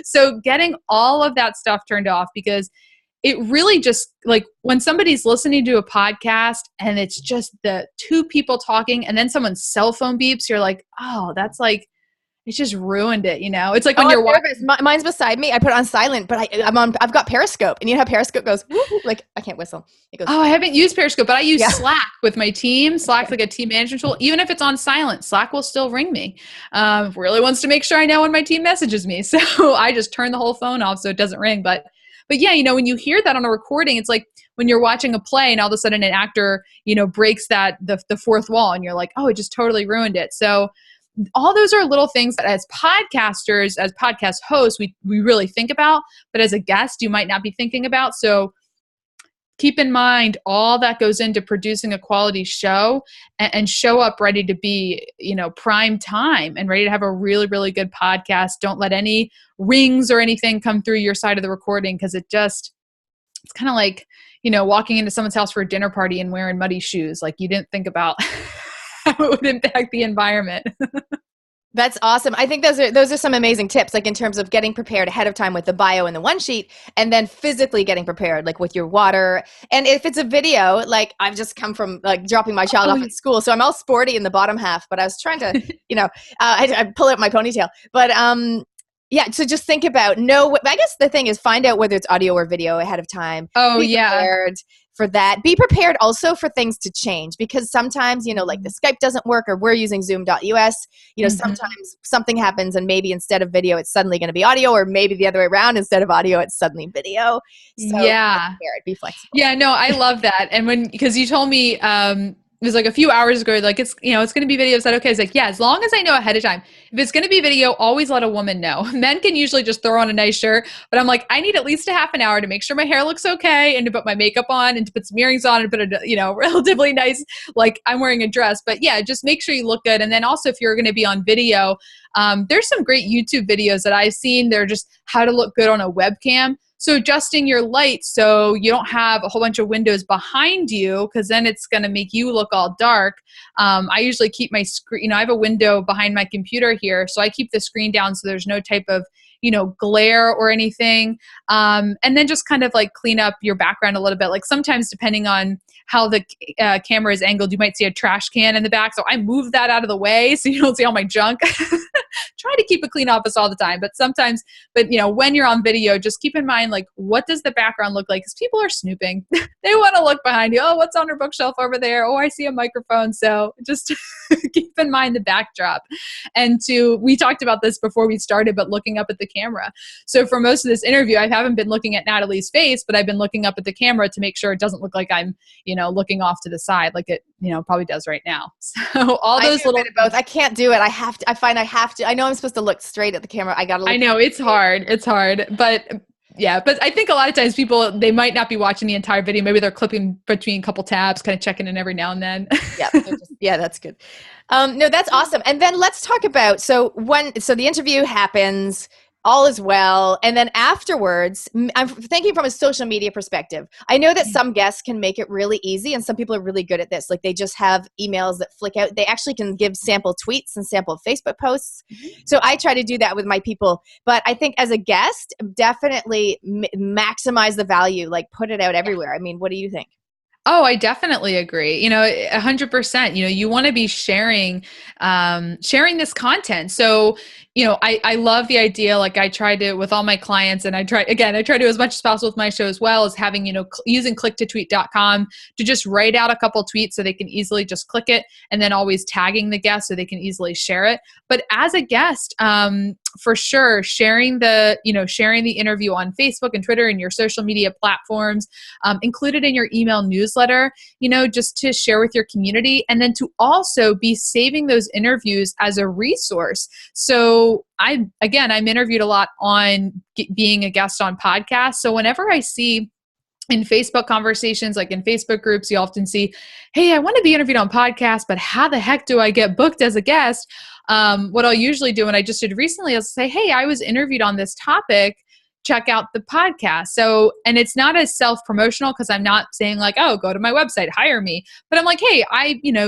So getting all of that stuff turned off, because it really just, like, when somebody's listening to a podcast and it's just the two people talking and then someone's cell phone beeps, you're like, oh, that's like, it just ruined it, It's like when you're watching. Mine's beside me. I put it on silent, but I've got Periscope, and how Periscope goes, like, I can't whistle. It goes. Oh, I haven't used Periscope, but I use Slack with my team. Slack's like a team management tool. Even if it's on silent, Slack will still ring me. Really wants to make sure I know when my team messages me, so I just turn the whole phone off so it doesn't ring. But yeah, when you hear that on a recording, it's like, when you're watching a play and all of a sudden an actor, breaks the fourth wall and you're like, oh, it just totally ruined it. So all those are little things that as podcasters, as podcast hosts, we really think about, but as a guest, you might not be thinking about. So keep in mind all that goes into producing a quality show, and show up ready to be, prime time and ready to have a really, really good podcast. Don't let any rings or anything come through your side of the recording, because it's kind of like, walking into someone's house for a dinner party and wearing muddy shoes. Like, you didn't think about how it would impact the environment. That's awesome. I think those are some amazing tips, like in terms of getting prepared ahead of time with the bio and the one sheet, and then physically getting prepared, like with your water. And if it's a video, like I've just come from like dropping my child off at school, so I'm all sporty in the bottom half, but I was trying to, I pull out my ponytail. But yeah, so just think about, I guess the thing is, find out whether it's audio or video ahead of time. Oh, Be prepared for that. Be prepared also for things to change, because sometimes, like the Skype doesn't work, or we're using zoom.us, sometimes something happens and maybe instead of video, it's suddenly going to be audio, or maybe the other way around, instead of audio, it's suddenly video. So be flexible. Yeah, no, I love that. And because you told me, it was like a few hours ago, like, it's going to be video. Is that okay? It's like, yeah, as long as I know ahead of time. If it's going to be video, always let a woman know. Men can usually just throw on a nice shirt, but I'm like, I need at least a half an hour to make sure my hair looks okay, and to put my makeup on, and to put some earrings on, and put a, relatively nice, like I'm wearing a dress. But yeah, just make sure you look good. And then also, if you're going to be on video, there's some great YouTube videos that I've seen. They're just how to look good on a webcam. So adjusting your light so you don't have a whole bunch of windows behind you, because then it's going to make you look all dark. I usually keep my screen, I have a window behind my computer here, so I keep the screen down so there's no type of, glare or anything. And then just kind of like clean up your background a little bit. Like sometimes, depending on how the camera is angled, you might see a trash can in the back. So I move that out of the way so you don't see all my junk. Try to keep a clean office all the time, but sometimes, when you're on video, just keep in mind, like, what does the background look like? Because people are snooping. They want to look behind you. Oh, what's on her bookshelf over there? Oh, I see a microphone. So just keep in mind the backdrop. And we talked about this before we started, but looking up at the camera. So for most of this interview, I haven't been looking at Natalie's face, but I've been looking up at the camera to make sure it doesn't look like I'm, looking off to the side like it, probably does right now. So all those little both. I can't do it. I know I'm supposed to look straight at the camera. I know it's hard. It's hard, but yeah, but I think a lot of times people, they might not be watching the entire video. Maybe they're clipping between a couple tabs, kind of checking in every now and then. Yeah, that's good. No, that's awesome. And then let's talk about, so the interview happens, all is well. And then afterwards, I'm thinking from a social media perspective, I know that some guests can make it really easy, and some people are really good at this. Like, they just have emails that flick out. They actually can give sample tweets and sample Facebook posts. So I try to do that with my people. But I think as a guest, definitely maximize the value, like put it out everywhere. I mean, what do you think? Oh, I definitely agree. 100%, you want to be sharing this content. So, I love the idea. Like, I try to, with all my clients, and I try to as much as possible with my show, as well as having, using clicktotweet.com to just write out a couple tweets so they can easily just click it, and then always tagging the guest so they can easily share it. But as a guest, for sure, sharing the interview on Facebook and Twitter and your social media platforms, include it in your email newsletter, just to share with your community, and then to also be saving those interviews as a resource. So I'm interviewed a lot on being a guest on podcasts. So whenever I see in Facebook conversations, like in Facebook groups, you often see, hey, I want to be interviewed on podcasts, but how the heck do I get booked as a guest? What I'll usually do, and I just did recently, is say, hey, I was interviewed on this topic. Check out the podcast. So, and it's not as self-promotional, because I'm not saying like, oh, go to my website, hire me. But I'm like, hey,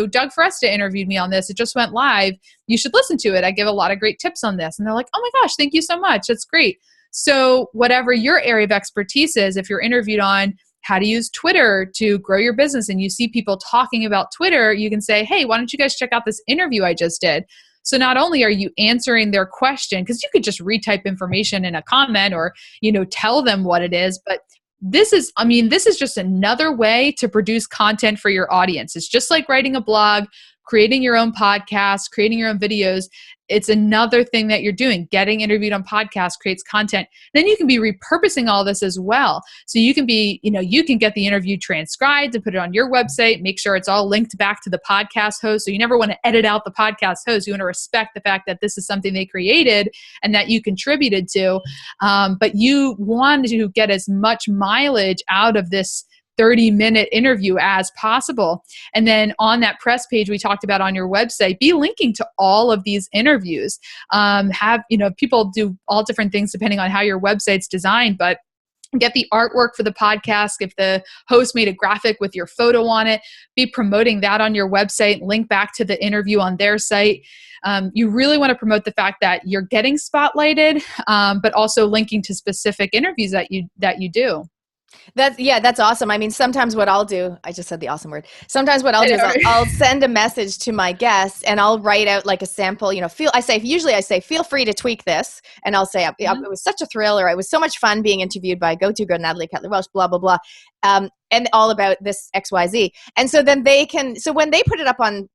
Doug Foresta interviewed me on this. It just went live. You should listen to it. I give a lot of great tips on this. And they're like, oh my gosh, thank you so much. That's great. So whatever your area of expertise is, if you're interviewed on how to use Twitter to grow your business, and you see people talking about Twitter, you can say, hey, why don't you guys check out this interview I just did? So not only are you answering their question, because you could just retype information in a comment, or, tell them what it is, but this is just another way to produce content for your audience. It's just like writing a blog. creating your own podcast, creating your own videos, it's another thing that you're doing. Getting interviewed on podcasts creates content. Then you can be repurposing all this as well. So you can be, you can get the interview transcribed and put it on your website, make sure it's all linked back to the podcast host. So you never want to edit out the podcast host. You want to respect the fact that this is something they created and that you contributed to. But you want to get as much mileage out of this 30-minute interview as possible. And then on that press page we talked about on your website, be linking to all of these interviews. People do all different things depending on how your website's designed, but get the artwork for the podcast. If the host made a graphic with your photo on it, be promoting that on your website, link back to the interview on their site. You really want to promote the fact that you're getting spotlighted, but also linking to specific interviews that you do. That's awesome. I mean, sometimes what I'll do, I just said the awesome word. Sometimes what I'll do is I'll send a message to my guests and I'll write out like a sample, usually I say, feel free to tweak this. And I'll say, it was such a thrill, or it was so much fun being interviewed by go-to girl Natalie Cutler-Welsh, blah, blah, blah. And all about this XYZ. And so then so when they put it up on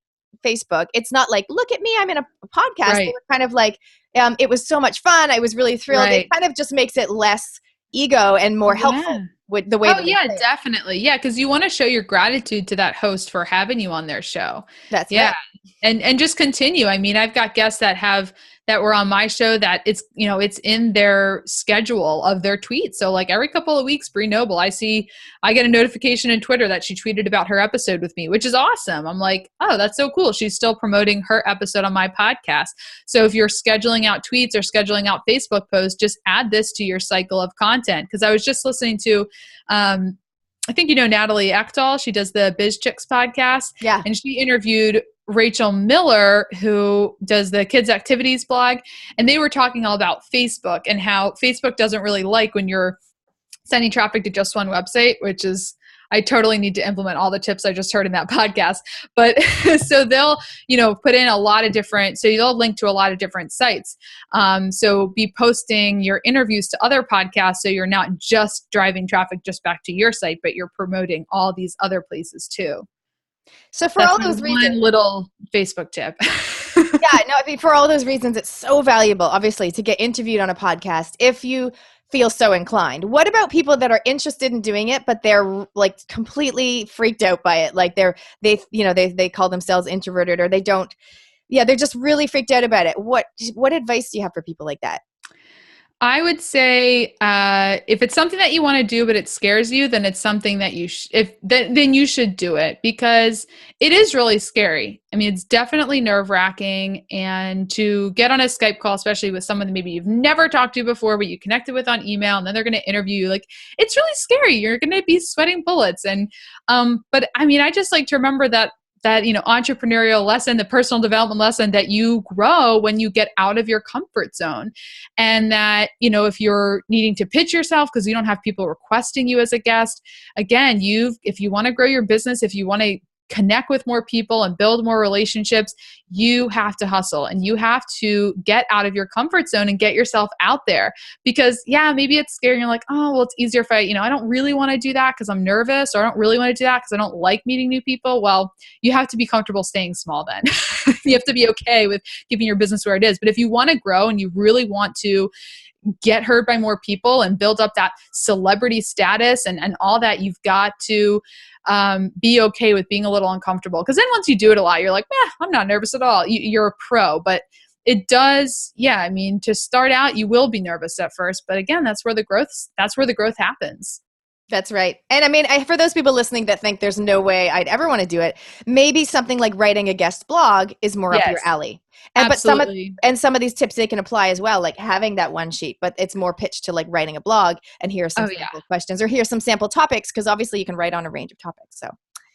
Facebook, it's not like, look at me, I'm in a podcast. Right. They're kind of like, it was so much fun. I was really thrilled. Right. It kind of just makes it less ego and more helpful with the way. Oh yeah, definitely. Yeah. Cause you want to show your gratitude to that host for having you on their show. That's right. And just continue. I mean, I've got guests that were on my show that it's in their schedule of their tweets. So like every couple of weeks, Bree Noble, I get a notification in Twitter that she tweeted about her episode with me, which is awesome. I'm like, oh, that's so cool. She's still promoting her episode on my podcast. So if you're scheduling out tweets or scheduling out Facebook posts, just add this to your cycle of content. Cause I was just listening to, I think Natalie Cutler-Welsh. She does the Biz Chicks podcast. Yeah. And she interviewed Rachel Miller, who does the kids activities blog. And they were talking all about Facebook and how Facebook doesn't really like when you're sending traffic to just one website, which is, I totally need to implement all the tips I just heard in that podcast. But so they'll, put in a lot of different, so you'll link to a lot of different sites. So be posting your interviews to other podcasts. So you're not just driving traffic just back to your site, but you're promoting all these other places too. So for That's all those reasons, one little Facebook tip. For all those reasons, it's so valuable, obviously, to get interviewed on a podcast if you feel so inclined. What about people that are interested in doing it, but they're like completely freaked out by it? Like they call themselves introverted, or they're just really freaked out about it. What advice do you have for people like that? I would say if it's something that you want to do but it scares you, then it's something that then you should do it, because it is really scary. I mean, it's definitely nerve-wracking, and to get on a Skype call, especially with someone that maybe you've never talked to before but you connected with on email, and then they're going to interview you, like, it's really scary. You're going to be sweating bullets. And but I mean, I just like to remember that entrepreneurial lesson, the personal development lesson, that you grow when you get out of your comfort zone. And that, if you're needing to pitch yourself because you don't have people requesting you as a guest, again, if you want to grow your business, if you want to connect with more people and build more relationships, you have to hustle and you have to get out of your comfort zone and get yourself out there. Because maybe it's scary. You're like, oh, well, it's easier if I don't really want to do that because I'm nervous, or I don't really want to do that because I don't like meeting new people. Well, you have to be comfortable staying small then. You have to be okay with keeping your business where it is. But if you want to grow and you really want to get heard by more people and build up that celebrity status and all that, you've got to be okay with being a little uncomfortable. Because then once you do it a lot, you're like, I'm not nervous at all. You're a pro. But it does, to start out, you will be nervous at first. But again, that's where the growth happens. That's right. And I mean, for those people listening that think there's no way I'd ever want to do it, maybe something like writing a guest blog is more up your alley. And absolutely. But some of these tips they can apply as well, like having that one sheet, but it's more pitched to like writing a blog, and here are some sample questions, or here's some sample topics, because obviously you can write on a range of topics. So.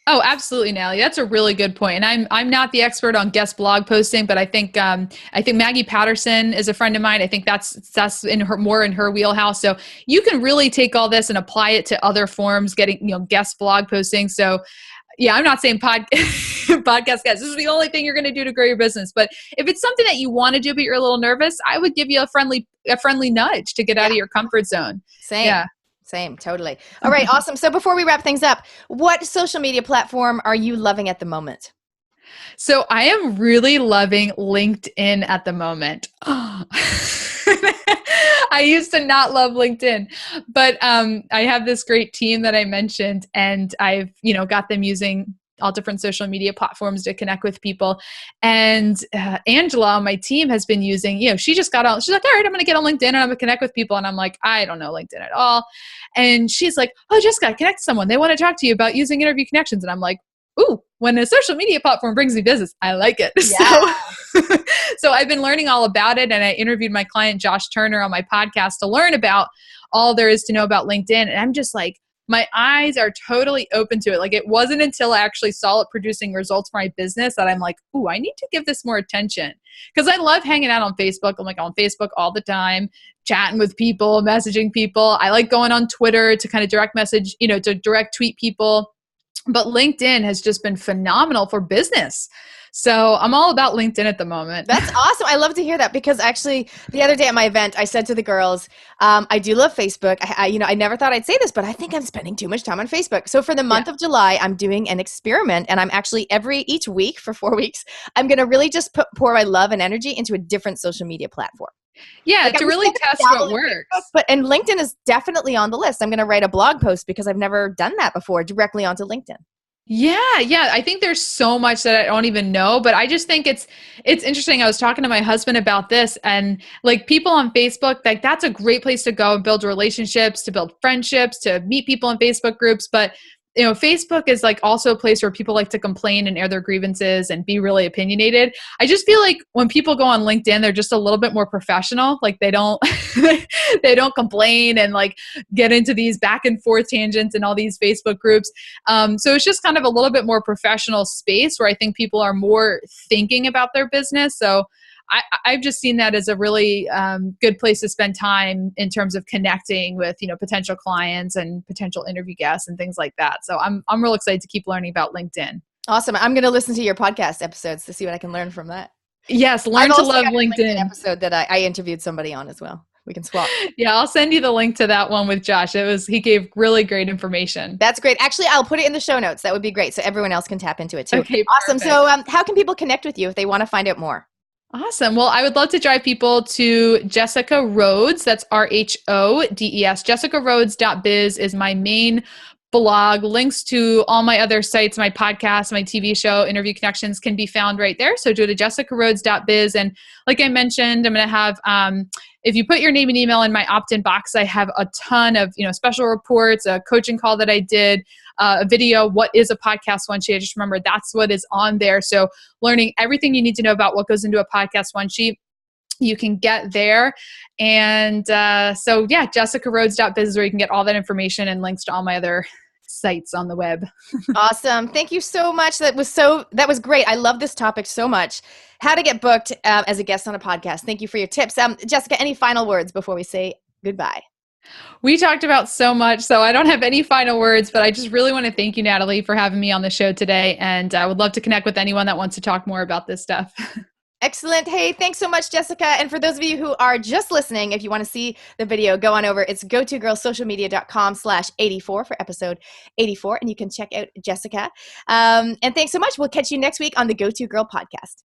Oh, absolutely, Natalie. That's a really good point. And I'm not the expert on guest blog posting, but I think Maggie Patterson is a friend of mine. I think that's more in her wheelhouse. So you can really take all this and apply it to other forms, getting guest blog posting. So I'm not saying podcast guests. This is the only thing you're going to do to grow your business. But if it's something that you want to do but you're a little nervous, I would give you a friendly nudge to get out of your comfort zone. Same. Yeah. Same, totally. All right, awesome. So before we wrap things up, what social media platform are you loving at the moment? So I am really loving LinkedIn at the moment. I used to not love LinkedIn, but I have this great team that I mentioned, and I've got them using all different social media platforms to connect with people. And Angela on my team has been using, she just got on, she's like, all right, I'm going to get on LinkedIn and I'm going to connect with people. And I'm like, I don't know LinkedIn at all. And she's like, oh, Jessica, connect to someone. They want to talk to you about using interview connections. And I'm like, ooh, when a social media platform brings me business, I like it. Yeah. So I've been learning all about it. And I interviewed my client, Josh Turner, on my podcast to learn about all there is to know about LinkedIn. And I'm just like, my eyes are totally open to it. Like, it wasn't until I actually saw it producing results for my business that I'm like, ooh, I need to give this more attention. Because I love hanging out on Facebook. I'm like on Facebook all the time, chatting with people, messaging people. I like going on Twitter to kind of direct message, to direct tweet people. But LinkedIn has just been phenomenal for business. So I'm all about LinkedIn at the moment. That's awesome. I love to hear that, because actually the other day at my event, I said to the girls, I do love Facebook. I never thought I'd say this, but I think I'm spending too much time on Facebook. So for the month of July, I'm doing an experiment, and I'm actually each week for 4 weeks, I'm going to really just pour my love and energy into a different social media platform. Yeah, to really test what works. And LinkedIn is definitely on the list. I'm going to write a blog post because I've never done that before, directly onto LinkedIn. Yeah. I think there's so much that I don't even know, but I just think it's interesting. I was talking to my husband about this, and like, people on Facebook, like, that's a great place to go and build relationships, to build friendships, to meet people in Facebook groups. But Facebook is like also a place where people like to complain and air their grievances and be really opinionated. I just feel like when people go on LinkedIn, they're just a little bit more professional. Like, they don't they don't complain and like get into these back and forth tangents in all these Facebook groups. So it's just kind of a little bit more professional space where I think people are more thinking about their business. So I've just seen that as a really good place to spend time in terms of connecting with, potential clients and potential interview guests and things like that. So I'm real excited to keep learning about LinkedIn. Awesome. I'm going to listen to your podcast episodes to see what I can learn from that. Yes, learn to love LinkedIn. Episode that I interviewed somebody on as well. We can swap. Yeah, I'll send you the link to that one with Josh. He gave really great information. That's great. Actually, I'll put it in the show notes. That would be great, so everyone else can tap into it too. Okay, awesome. Perfect. So how can people connect with you if they want to find out more? Awesome. Well, I would love to drive people to Jessica Rhodes. That's RHODES. JessicaRhodes.biz is my main blog. Links to all my other sites, my podcast, my TV show, Interview Connections, can be found right there. So go to JessicaRhodes.biz. And like I mentioned, I'm going to have, if you put your name and email in my opt-in box, I have a ton of, special reports, a coaching call that I did, a video, what is a podcast one sheet. I just remember that's what is on there. So learning everything you need to know about what goes into a podcast one sheet, you can get there. And so yeah, JessicaRhodes.biz is where you can get all that information and links to all my other sites on the web. Awesome. Thank you so much. That was great. I love this topic so much. How to get booked as a guest on a podcast. Thank you for your tips. Jessica, any final words before we say goodbye? We talked about so much, so I don't have any final words, but I just really want to thank you, Natalie, for having me on the show today. And I would love to connect with anyone that wants to talk more about this stuff. Excellent. Hey, thanks so much, Jessica. And for those of you who are just listening, if you want to see the video, go on over. It's gotogirlsocialmedia.com/84 for episode 84. And you can check out Jessica. And thanks so much. We'll catch you next week on the Go To Girl podcast.